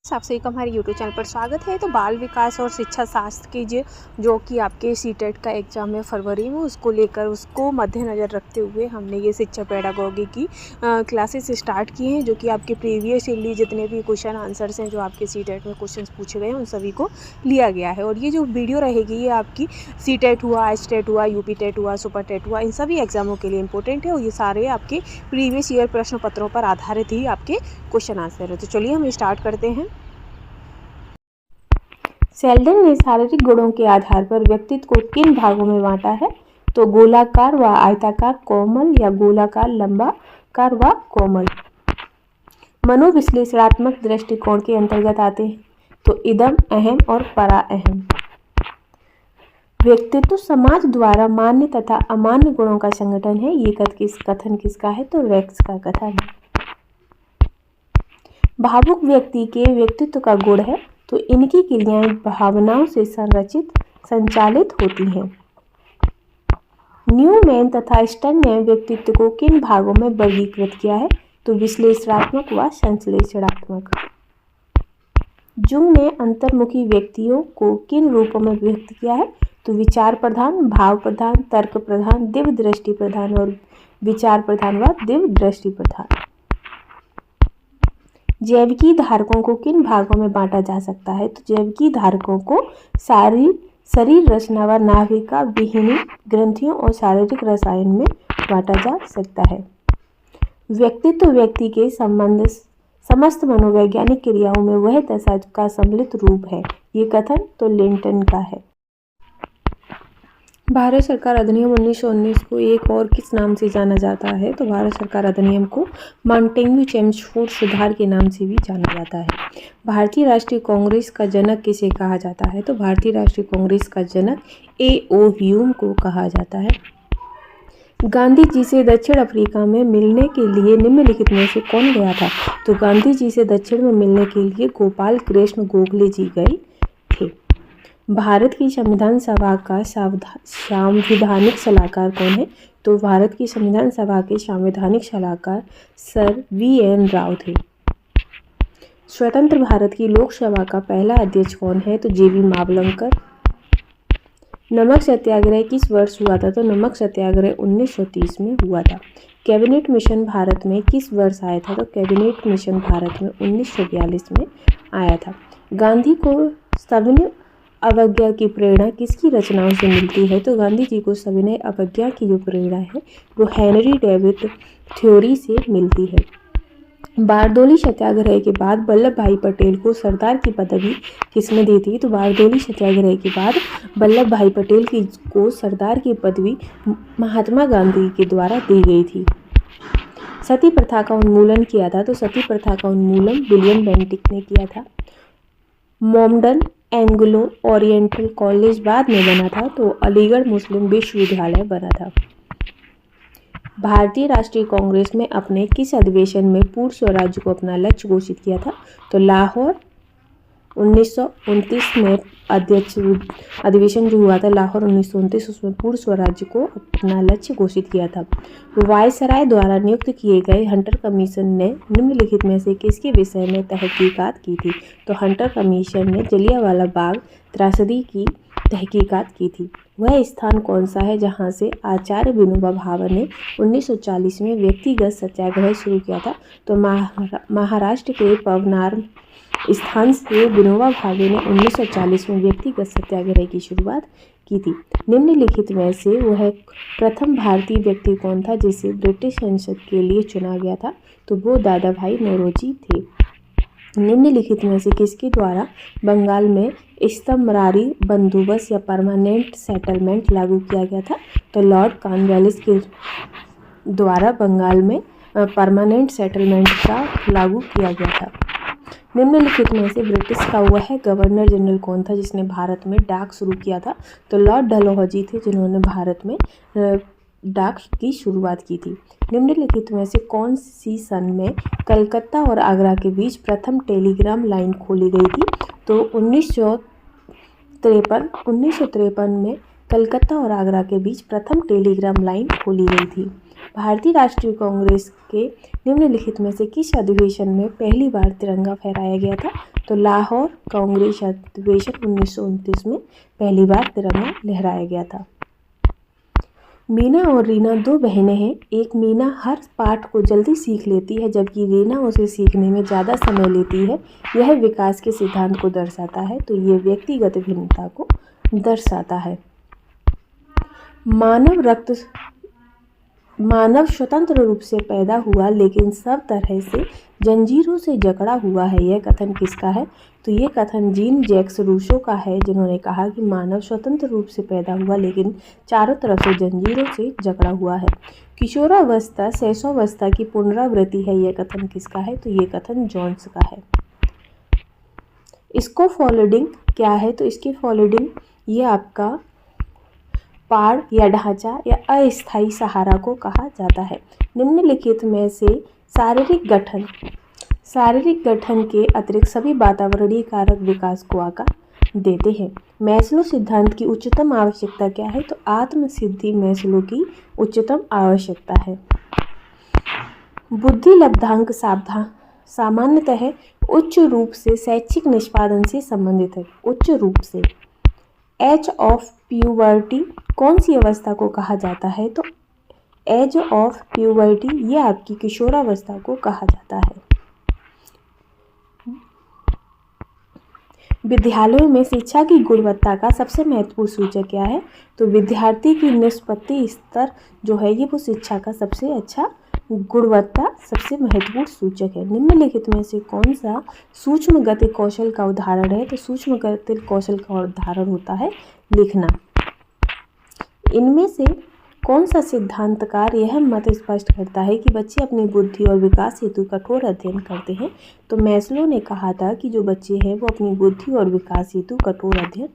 आप सभी का हमारे यूट्यूब चैनल पर स्वागत है। तो बाल विकास और शिक्षा शास्त्र की जो कि आपके सीटेट का एग्ज़ाम है फरवरी में, उसको लेकर उसको मद्देनज़र रखते हुए हमने ये शिक्षा पेडागोगी की क्लासेस स्टार्ट की हैं, जो कि आपके प्रीवियसली जितने भी क्वेश्चन आंसर्स हैं जो आपके सीटेट में क्वेश्चंस पूछे गए हैं उन सभी को लिया गया है। और ये जो वीडियो रहेगी ये आपकी सीटेट हुआ, एचटेट हुआ, यूपी टेट हुआ, सुपर टेट हुआ, इन सभी एग्जामों के लिए इंपॉर्टेंट है और ये सारे आपके प्रीवियस ईयर प्रश्न पत्रों पर आधारित ही आपके क्वेश्चन आंसर है। तो चलिए हम स्टार्ट करते हैं। शेल्डन ने शारीरिक गुणों के आधार पर व्यक्तित्व को किन भागों में बांटा है? तो गोलाकार व आयताकार, कोमल या गोलाकार, लंबाकार व कोमल। मनोविश्लेषणात्मक दृष्टिकोण के अंतर्गत आते हैं तो इदम, अहम और परा अहम। व्यक्तित्व समाज द्वारा मान्य तथा अमान्य गुणों का संगठन है। ये कथन किसका है? तो रेक्स का कथन है। भावुक व्यक्ति के व्यक्तित्व का गुण है तो इनकी क्रियाएं भावनाओं से संचालित होती हैं। न्यूमैन तथा स्टर्न ने व्यक्तित्व को किन भागों में वर्गीकृत किया है? तो विश्लेषणात्मक व संश्लेषणात्मक। जुंग ने अंतर्मुखी व्यक्तियों को किन रूपों में व्यक्त किया है? तो विचार प्रधान, भाव प्रधान, तर्क प्रधान, दिव्य दृष्टि प्रधान और विचार प्रधान व दिव्य दृष्टि प्रधान। जैविकी धारकों को किन भागों में बांटा जा सकता है? तो जैविकी धारकों को शरीर रचना व नाभिका विहीनी ग्रंथियों और शारीरिक रसायन में बांटा जा सकता है। व्यक्तित्व व्यक्ति के समस्त मनोवैज्ञानिक क्रियाओं में वह दशा का सम्मिलित रूप है। ये कथन तो लिंटन का है। भारत सरकार अधिनियम 1919 को एक और किस नाम से जाना जाता है? तो भारत सरकार अधिनियम को मॉन्टेग्यू चेम्सफोर्ड सुधार के नाम से भी जाना जाता है। भारतीय राष्ट्रीय कांग्रेस का जनक किसे कहा जाता है? तो भारतीय राष्ट्रीय कांग्रेस का जनक A.O. ह्यूम को कहा जाता है। गांधी जी से दक्षिण अफ्रीका में मिलने के लिए निम्नलिखित में से कौन गया था? तो गांधी जी से दक्षिण में मिलने के लिए गोपाल कृष्ण गोखले जी गए थे। भारत की संविधान सभा का संवैधानिक सलाहकार कौन है? तो भारत की संविधान सभा के संवैधानिक सलाहकार सर V.N. राव थे। स्वतंत्र भारत की लोकसभा का पहला अध्यक्ष कौन है? तो J.B. मावलंकर। नमक सत्याग्रह किस वर्ष हुआ था? तो नमक सत्याग्रह 1930 में हुआ था। कैबिनेट मिशन भारत में किस वर्ष आया था? तो कैबिनेट मिशन भारत में 1942 में आया था। गांधी को सविनय अवज्ञा की प्रेरणा किसकी रचनाओं से मिलती है? तो गांधी जी को सविनय अवज्ञा की जो प्रेरणा है वो हेनरी डेविड थ्योरी से मिलती है। बारदोली सत्याग्रह के बाद वल्लभ भाई पटेल को सरदार की पदवी किसने दी थी? तो बारदोली सत्याग्रह के बाद वल्लभ भाई पटेल को सरदार की पदवी महात्मा गांधी के द्वारा दी गई थी। सती प्रथा का उन्मूलन किया था? तो सती प्रथा का उन्मूलन विलियम बेंटिक ने किया था। मोमडन एंग्लो ओरिएंटल कॉलेज बाद में बना था तो अलीगढ़ मुस्लिम विश्वविद्यालय बना था। भारतीय राष्ट्रीय कांग्रेस में अपने किस अधिवेशन में पूर्ण स्वराज्य को अपना लक्ष्य घोषित किया था? तो लाहौर 1929 में अधिवेशन जो हुआ था लाहौर 1929, उसमें पूर्ण स्वराज्य को अपना लक्ष्य घोषित किया था। वायसराय द्वारा नियुक्त किए गए हंटर कमीशन ने निम्नलिखित में से किसके विषय में तहकीकात की थी? तो हंटर कमीशन ने जलियांवाला बाग त्रासदी की तहकीकात की थी। वह स्थान कौन सा है जहां से आचार्य विनोबा भावे ने 1940 में व्यक्तिगत सत्याग्रह शुरू किया था? तो महाराष्ट्र के पवनार स्थान से विनोबा भावे ने 1940 में व्यक्तिगत सत्याग्रह की शुरुआत की थी। निम्नलिखित में से वह प्रथम भारतीय व्यक्ति कौन था जिसे ब्रिटिश संसद के लिए चुना गया था? तो वो दादा भाई नौरोजी थे। निम्नलिखित में से किसके द्वारा बंगाल में स्तंभरारी बंदोबस्त या परमानेंट सेटलमेंट लागू किया गया था? तो लॉर्ड कॉर्नवालिस के द्वारा बंगाल में परमानेंट सेटलमेंट का लागू किया गया था। निम्नलिखित में से ब्रिटिश का वह गवर्नर जनरल कौन था जिसने भारत में डाक शुरू किया था? तो लॉर्ड डलहौजी थे जिन्होंने भारत में डाक की शुरुआत की थी। निम्नलिखित में से कौन सी सन में कलकत्ता और आगरा के बीच प्रथम टेलीग्राम लाइन खोली गई थी? तो 1953 में कलकत्ता और आगरा के बीच प्रथम टेलीग्राम लाइन खोली गई थी। भारतीय राष्ट्रीय कांग्रेस के निम्नलिखित में से किस अधिवेशन में पहली बार तिरंगा फहराया गया था? तो लाहौर कांग्रेस अधिवेशन 1929 में पहली बार तिरंगा लहराया गया था। मीना और रीना दो बहनें हैं। एक मीना हर पाठ को जल्दी सीख लेती है जबकि रीना उसे सीखने में ज़्यादा समय लेती है। यह विकास के सिद्धांत को दर्शाता है। तो ये व्यक्तिगत भिन्नता को दर्शाता है। मानव स्वतंत्र रूप से पैदा हुआ लेकिन सब तरह से जंजीरों से जकड़ा हुआ है। यह कथन किसका है? तो ये कथन जीन जैक्स रूसो का है, जिन्होंने कहा कि मानव स्वतंत्र रूप से पैदा हुआ लेकिन चारों तरफ से जंजीरों से जकड़ा हुआ है। किशोरावस्था शैशवावस्था की पुनरावृत्ति है। यह कथन किसका है? तो ये कथन जॉन्स का है। स्कैफोल्डिंग क्या है? तो स्कैफोल्डिंग ये आपका पाड़ या ढांचा या अस्थायी सहारा को कहा जाता है। निम्नलिखित में से शारीरिक गठन के अतिरिक्त सभी वातावरणीय कारक विकास को आकार देते हैं। मैस्लो सिद्धांत की उच्चतम आवश्यकता क्या है? तो आत्म सिद्धि मैस्लो की उच्चतम आवश्यकता है। बुद्धि लब्धांक सामान्यतः उच्च रूप से शैक्षिक निष्पादन से संबंधित है। उच्च रूप से एज ऑफ प्यूबर्टी कौन सी अवस्था को कहा जाता है? तो एज ऑफ प्यूबर्टी ये आपकी किशोरावस्था को कहा जाता है। विद्यालयों में शिक्षा की गुणवत्ता का सबसे महत्वपूर्ण सूचक क्या है? तो विद्यार्थी की निष्पत्ति स्तर जो है ये वो शिक्षा का सबसे अच्छा गुणवत्ता सबसे महत्वपूर्ण सूचक है। निम्नलिखित में से कौन सा सूक्ष्म गति कौशल का उदाहरण है? तो सूक्ष्म गति कौशल का उदाहरण होता है लिखना। इनमें से कौन सा सिद्धांतकार यह मत स्पष्ट करता है कि बच्चे अपनी बुद्धि और विकास हेतु कठोर अध्ययन करते हैं? तो मैस्लो ने कहा था कि जो बच्चे हैं वो अपनी बुद्धि और विकास हेतु कठोर अध्ययन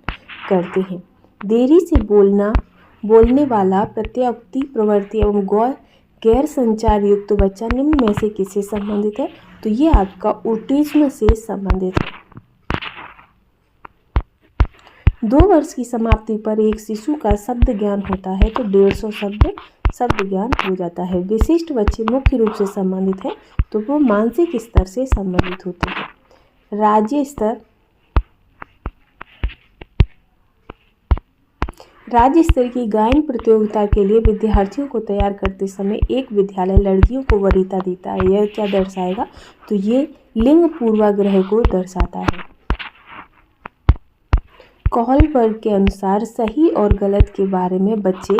करते हैं। देरी से बोलने वाला प्रत्युक्ति प्रवृत्ति एवं गैर संचार युक्त बच्चा निम्न में से किससे संबंधित है? तो ये आपका ऑटिज्म से संबंधित है। 2 वर्ष की समाप्ति पर एक शिशु का शब्द ज्ञान होता है तो 150 शब्द ज्ञान हो जाता है। विशिष्ट बच्चे मुख्य रूप से संबंधित हैं तो वो मानसिक स्तर से संबंधित होते हैं। राज्य स्तर की गायन प्रतियोगिता के लिए विद्यार्थियों को तैयार करते समय एक विद्यालय लड़कियों को वरीयता देता है। यह क्या दर्शाएगा? तो ये लिंग पूर्वाग्रह को दर्शाता है। कोहलबर्ग के अनुसार सही और गलत के बारे में बच्चे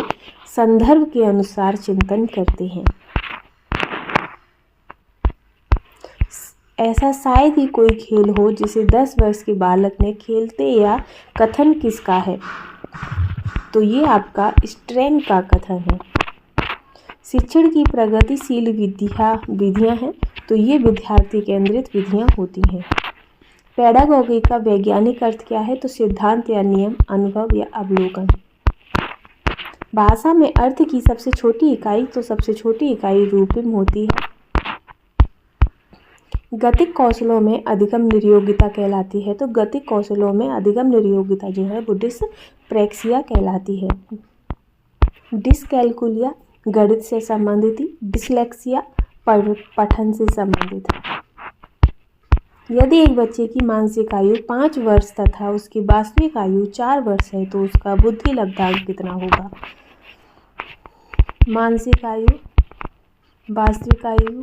संदर्भ के अनुसार चिंतन करते हैं। ऐसा शायद ही कोई खेल हो जिसे 10 वर्ष के बालक ने खेलते या कथन किसका है? तो ये आपका स्ट्रेन का कथन है। शिक्षण की प्रगतिशील विधियां हैं तो ये विद्यार्थी केंद्रित विधियां होती हैं। पेडागोगी का वैज्ञानिक अर्थ क्या है? तो सिद्धांत या नियम, अनुभव या अवलोकन। भाषा में अर्थ की सबसे छोटी इकाई तो सबसे छोटी इकाई रूपिम होती है। गतिक कौशलों में अधिगम निर्योग्यता कहलाती है तो गतिक कौशलों में अधिगम निर्योग्यता जो है वो डिस्प्रैक्सिया कहलाती है। डिसकैल्कुलिया गणित से संबंधित, डिसलेक्सिया पठन से संबंधित है। यदि एक बच्चे की मानसिक आयु 5 वर्ष तथा उसकी वास्तविक आयु 4 वर्ष है तो उसका बुद्धि लब्धांक कितना होगा? मानसिक आयु, वास्तविक आयु,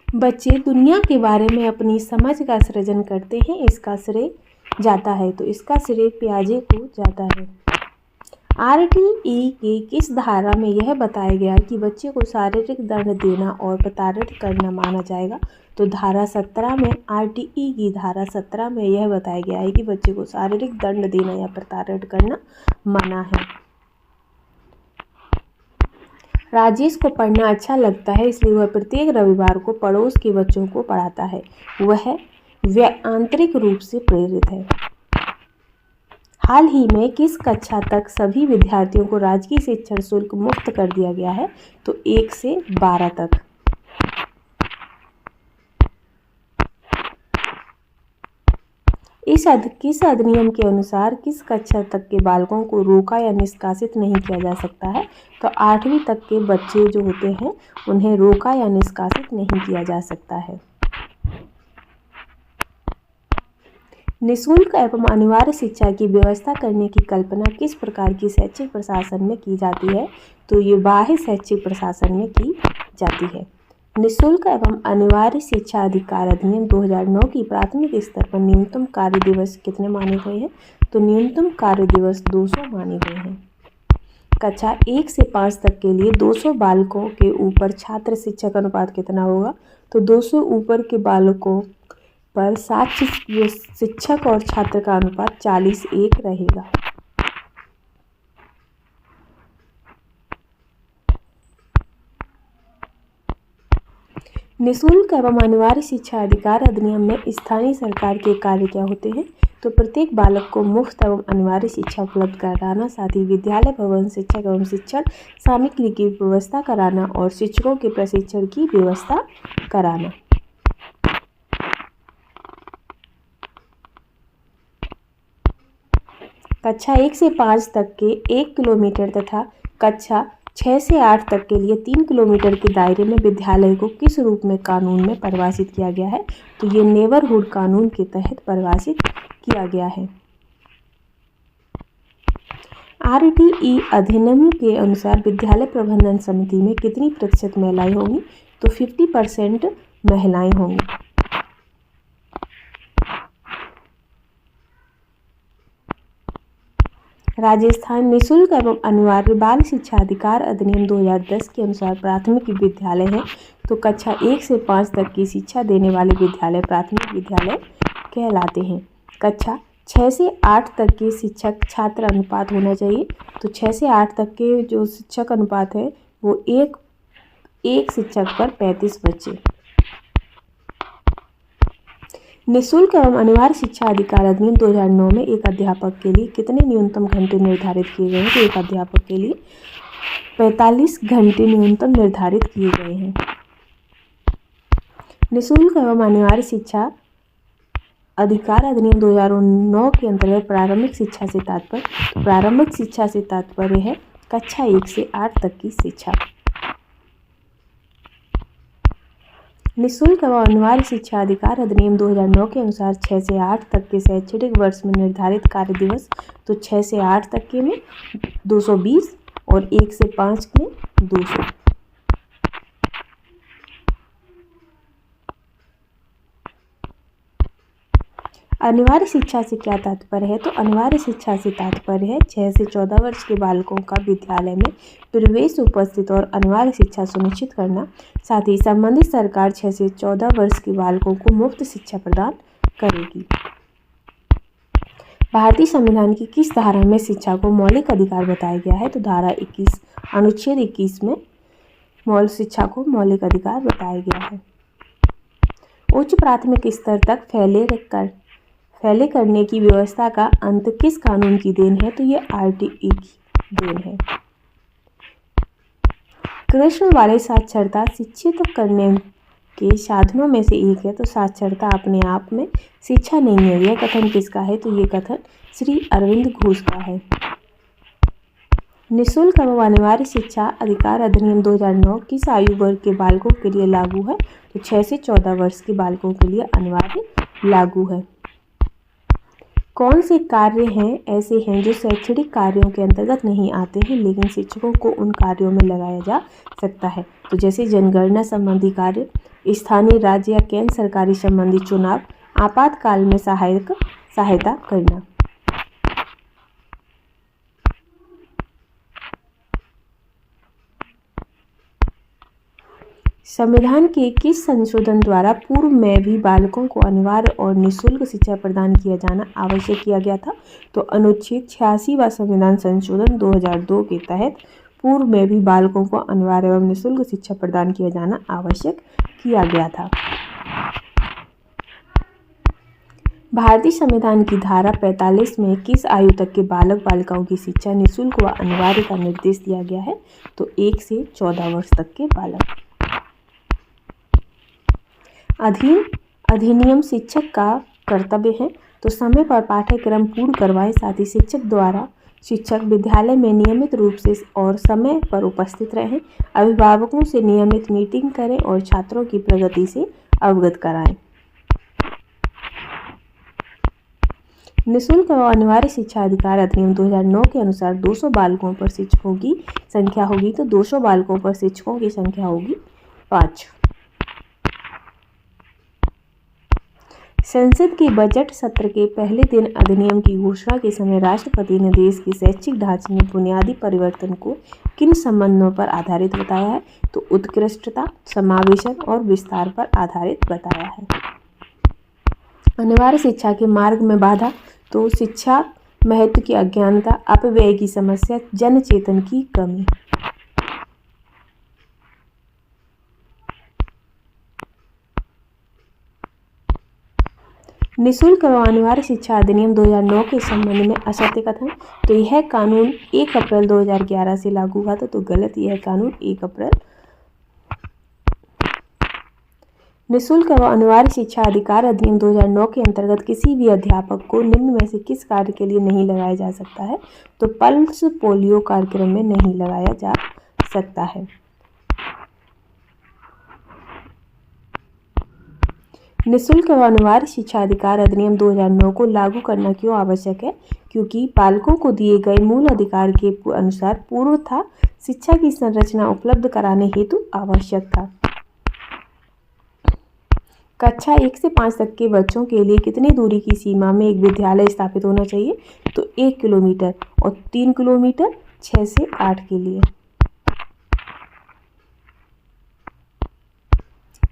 बच्चे दुनिया के बारे में अपनी समझ का सृजन करते हैं, इसका श्रेय जाता है तो इसका श्रेय पियाजे को जाता है। आरटीई की किस धारा में यह बताया गया कि बच्चे को शारीरिक दंड देना और प्रताड़ित करना माना जाएगा? तो धारा 17 में, आरटीई की धारा 17 में यह बताया गया है कि बच्चे को शारीरिक दंड देना या प्रताड़ित करना मना है। राजेश को पढ़ना अच्छा लगता है इसलिए वह प्रत्येक रविवार को पड़ोस के बच्चों को पढ़ाता है। वह आंतरिक रूप से प्रेरित है। हाल ही में किस कक्षा तक सभी विद्यार्थियों को राजकीय शिक्षण शुल्क मुक्त कर दिया गया है? तो 1 से 12 तक। किस अधिनियम के अनुसार किस कक्षा तक के बालकों को रोका या निष्कासित नहीं किया जा सकता है? तो 8वीं तक के बच्चे जो होते हैं उन्हें रोका या निष्कासित नहीं किया जा सकता है। निःशुल्क एवं अनिवार्य शिक्षा की व्यवस्था करने की कल्पना किस प्रकार की शैक्षिक प्रशासन में की जाती है? तो ये बाह्य शैक्षिक प्रशासन में की जाती है। निःशुल्क एवं अनिवार्य शिक्षा अधिकार अधिनियम 2009 की प्राथमिक स्तर पर न्यूनतम कार्य दिवस कितने माने गए हैं? तो न्यूनतम कार्य दिवस 200 माने गए हैं। कक्षा 1 से 5 तक के लिए 200 बालकों के ऊपर छात्र शिक्षक अनुपात कितना होगा? तो 200 ऊपर के बालकों पर 60 शिक्षक और छात्र का अनुपात 40:1 रहेगा। निःशुल्क एवं अनिवार्य शिक्षा अधिकार अधिनियम में स्थानीय सरकार के कार्य क्या होते हैं? तो प्रत्येक बालक को मुफ्त एवं अनिवार्य शिक्षा उपलब्ध कराना, साथ ही विद्यालय भवन, शिक्षक एवं शिक्षण सामग्री की व्यवस्था कराना और शिक्षकों के प्रशिक्षण की व्यवस्था कराना। कक्षा 1 से 5 तक के 1 किलोमीटर तथा कक्षा 6 से 8 तक के लिए 3 किलोमीटर के दायरे में विद्यालय को किस रूप में कानून में परिभाषित किया गया है? तो ये नेबरहुड कानून के तहत परिभाषित किया गया है। RTE अधिनियम के अनुसार विद्यालय प्रबंधन समिति में कितनी प्रतिशत महिलाएं होंगी? तो 50% महिलाएं होंगी। राजस्थान निःशुल्क एवं अनिवार्य बाल शिक्षा अधिकार अधिनियम 2010 के अनुसार प्राथमिक विद्यालय है, तो कक्षा 1 से 5 तक की शिक्षा देने वाले विद्यालय प्राथमिक विद्यालय कहलाते हैं। कक्षा 6 से 8 तक के शिक्षक छात्र अनुपात होना चाहिए, तो 6 से 8 तक के जो शिक्षक अनुपात है वो एक शिक्षक पर 35 बच्चे। निःशुल्क एवं अनिवार्य शिक्षा अधिकार अधिनियम 2009 में एक अध्यापक के लिए कितने न्यूनतम घंटे निर्धारित किए गए हैं? तो एक अध्यापक के लिए 45 घंटे न्यूनतम निर्धारित किए गए हैं। निःशुल्क एवं अनिवार्य शिक्षा अधिकार अधिनियम 2009 के अंतर्गत प्रारंभिक शिक्षा से तात्पर्य, प्रारंभिक शिक्षा से तात्पर्य है कक्षा 1 से 8 तक की शिक्षा। निःशुल्क एवं अनिवार्य शिक्षा अधिकार अधिनियम 2009 के अनुसार 6 से 8 तक के शैक्षणिक वर्ष में निर्धारित कार्य दिवस, तो 6 से 8 तक के में 220 और 1 से 5 में 200। अनिवार्य शिक्षा से क्या तात्पर्य है? तो अनिवार्य शिक्षा से तात्पर्य है 6 से 14 वर्ष के बालकों का विद्यालय में प्रवेश, उपस्थित और अनिवार्य शिक्षा सुनिश्चित करना, साथ ही संबंधित सरकार 6 से 14 वर्ष के बालकों को मुफ्त शिक्षा प्रदान करेगी। भारतीय संविधान की किस धारा में शिक्षा को मौलिक अधिकार बताया गया है? तो धारा 21 अनुच्छेद 21 में मौलिक शिक्षा को मौलिक अधिकार बताया गया है। उच्च प्राथमिक स्तर तक फैले करने की व्यवस्था का अंत किस कानून की देन है? तो ये RTE की देन है। कृष्ण वाले साक्षरता शिक्षित करने के साधनों में से एक है, तो साक्षरता अपने आप में शिक्षा नहीं है। यह कथन किसका है? तो ये कथन श्री अरविंद घोष का है। निःशुल्क एवं अनिवार्य शिक्षा अधिकार अधिनियम 2009 किस आयु वर्ग के बालकों के लिए लागू है? तो 6 से 14 वर्ष के बालकों के लिए अनिवार्य लागू है। कौन से कार्य ऐसे हैं जो शैक्षणिक कार्यों के अंतर्गत नहीं आते हैं लेकिन शिक्षकों को उन कार्यों में लगाया जा सकता है? तो जैसे जनगणना संबंधी कार्य, स्थानीय, राज्य या केंद्र सरकारी संबंधी चुनाव, आपातकाल में सहायता करना। संविधान के किस संशोधन द्वारा पूर्व में भी बालकों को अनिवार्य और निःशुल्क शिक्षा प्रदान किया जाना आवश्यक किया गया था? तो अनुच्छेद 86वां संविधान संशोधन 2002 के तहत पूर्व में भी बालकों को अनिवार्य एवं निःशुल्क शिक्षा प्रदान किया जाना आवश्यक किया गया था। भारतीय संविधान की धारा 45 में किस आयु तक के बालक बालिकाओं की शिक्षा निःशुल्क व अनिवार्य का निर्देश दिया गया है? तो 1 से 14 वर्ष तक के बालक। अधिनियम शिक्षक का कर्तव्य है, तो समय पर पाठ्यक्रम पूर्ण करवाएं। साथ ही शिक्षक विद्यालय में नियमित रूप से और समय पर उपस्थित रहें। अभिभावकों से नियमित मीटिंग करें और छात्रों की प्रगति से अवगत कराएं। निःशुल्क व अनिवार्य शिक्षा अधिकार अधिनियम 2009 के अनुसार 200 बालकों पर शिक्षकों की संख्या होगी तो 200 बालकों पर शिक्षकों की संख्या होगी 5। संसद के बजट सत्र के पहले दिन अधिनियम की घोषणा के समय राष्ट्रपति ने देश के शैक्षिक ढांचे में बुनियादी परिवर्तन को किन संबंधों पर आधारित बताया है? तो उत्कृष्टता, समावेशन और विस्तार पर आधारित बताया है। अनिवार्य शिक्षा के मार्ग में बाधा, तो शिक्षा महत्व की अज्ञानता, अपव्यय की समस्या, जन चेतन की कमी। निःशुल्क व अनिवार्य शिक्षा अधिनियम 2009 के संबंध में असत्य कथन, तो यह कानून 1 अप्रैल 2011 से लागू हुआ था, तो गलत, यह कानून 1 अप्रैल। निःशुल्क व अनिवार्य शिक्षा अधिकार अधिनियम 2009 के अंतर्गत किसी भी अध्यापक को निम्न में से किस कार्य के लिए नहीं लगाया जा सकता है? तो पल्स पोलियो कार्यक्रम में नहीं लगाया जा सकता है। निःशुल्क व अनिवार्य शिक्षा अधिकार अधिनियम 2009 को लागू करना क्यों आवश्यक है? क्योंकि बालकों को दिए गए मूल अधिकार के अनुसार पूर्व था शिक्षा की संरचना उपलब्ध कराने हेतु आवश्यक था। कक्षा 1 से 5 तक के बच्चों के लिए कितनी दूरी की सीमा में एक विद्यालय स्थापित होना चाहिए? तो 1 किलोमीटर और 3 किलोमीटर 6 से 8 के लिए।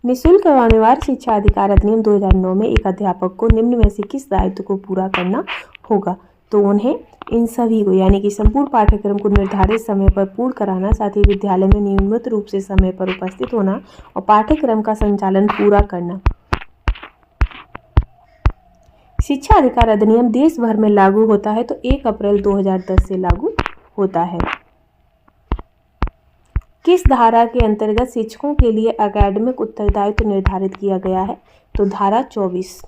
निःशुल्क व अनिवार्य शिक्षा अधिकार अधिनियम 2009 में एक अध्यापक को निम्न में से किस दायित्व को पूरा करना होगा? तो उन्हें इन सभी को यानी कि संपूर्ण पाठ्यक्रम को निर्धारित समय पर पूर्ण कराना, साथ ही विद्यालय में नियमित रूप से समय पर उपस्थित होना और पाठ्यक्रम का संचालन पूरा करना। शिक्षा अधिकार अधिनियम देश भर में लागू होता है तो 1 अप्रैल 2010 से लागू होता है। किस धारा के अंतर्गत शिक्षकों के लिए एकेडमिक उत्तरदायित्व निर्धारित किया गया है? तो धारा 24।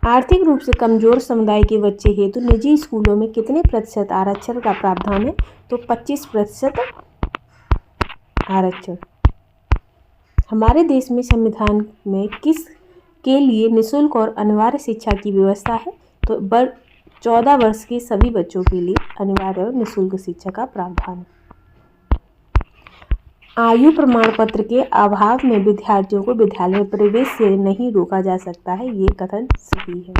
आर्थिक रूप से कमजोर समुदाय के बच्चे हेतु निजी स्कूलों में कितने प्रतिशत आरक्षण का प्रावधान है? तो 25% आरक्षण। हमारे देश में संविधान में किस के लिए निःशुल्क और अनिवार्य शिक्षा की व्यवस्था है? तो 14 वर्ष के सभी बच्चों के लिए अनिवार्य और निःशुल्क शिक्षा का प्रावधान। आयु प्रमाण पत्र के अभाव में विद्यार्थियों को विद्यालय में प्रवेश से नहीं रोका जा सकता है, ये कथन सही है।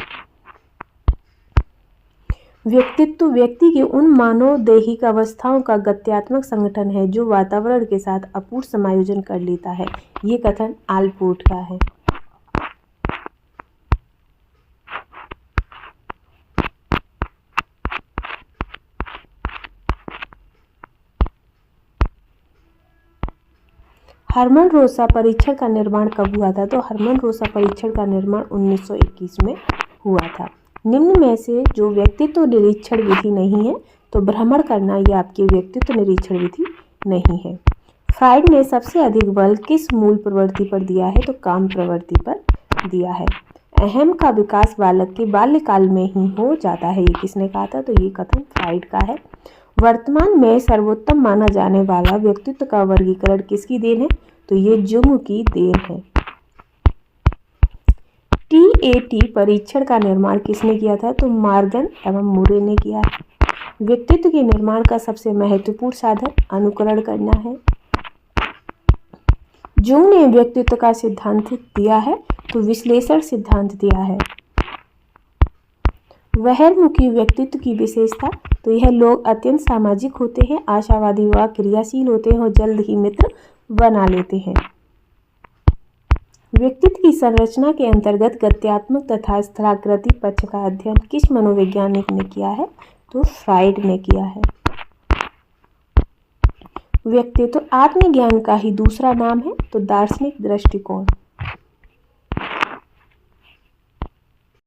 व्यक्तित्व व्यक्ति के उन मानवदेहिक अवस्थाओं का गत्यात्मक संगठन है जो वातावरण के साथ अपूर्ण समायोजन कर लेता है, ये कथन आलपोर्ट का है। हर्मन रोसा परीक्षण का निर्माण कब हुआ था? तो हर्मन रोसा परीक्षण का निर्माण 1921 में हुआ था। निम्न में से जो व्यक्तित्व निरीक्षण विधि नहीं है, तो भ्रमण करना यह आपकी व्यक्तित्व निरीक्षण विधि नहीं है। फ्राइड ने सबसे अधिक बल किस मूल प्रवृत्ति पर दिया है? तो काम प्रवृत्ति पर दिया है। अहम का विकास बालक के बाल्यकाल में ही हो जाता है, ये किसने कहा था? तो ये कथन फ्राइड का है। वर्तमान में सर्वोत्तम माना जाने वाला व्यक्तित्व का वर्गीकरण किसकी देन है? तो ये जुंग की देन है। TAT परीक्षण का निर्माण किसने किया था? तो मॉर्गन एवं मुरे ने किया है। व्यक्तित्व के निर्माण का सबसे महत्वपूर्ण साधन अनुकरण करना है। जुंग ने व्यक्तित्व का सिद्धांत दिया है, तो विश्लेषण सिद्धांत दिया है। बहिर्मुखी व्यक्तित्व की विशेषता, तो यह लोग अत्यंत सामाजिक होते हैं, आशावादी व क्रियाशील होते हैं और जल्द ही मित्र बना लेते हैं। व्यक्तित्व की संरचना के अंतर्गत गत्यात्मक तथा स्थलाकृति पक्ष का अध्ययन किस मनोवैज्ञानिक ने किया है? तो फ्राइड ने किया है। व्यक्तित्व आत्मज्ञान का ही दूसरा नाम है, तो दार्शनिक दृष्टिकोण।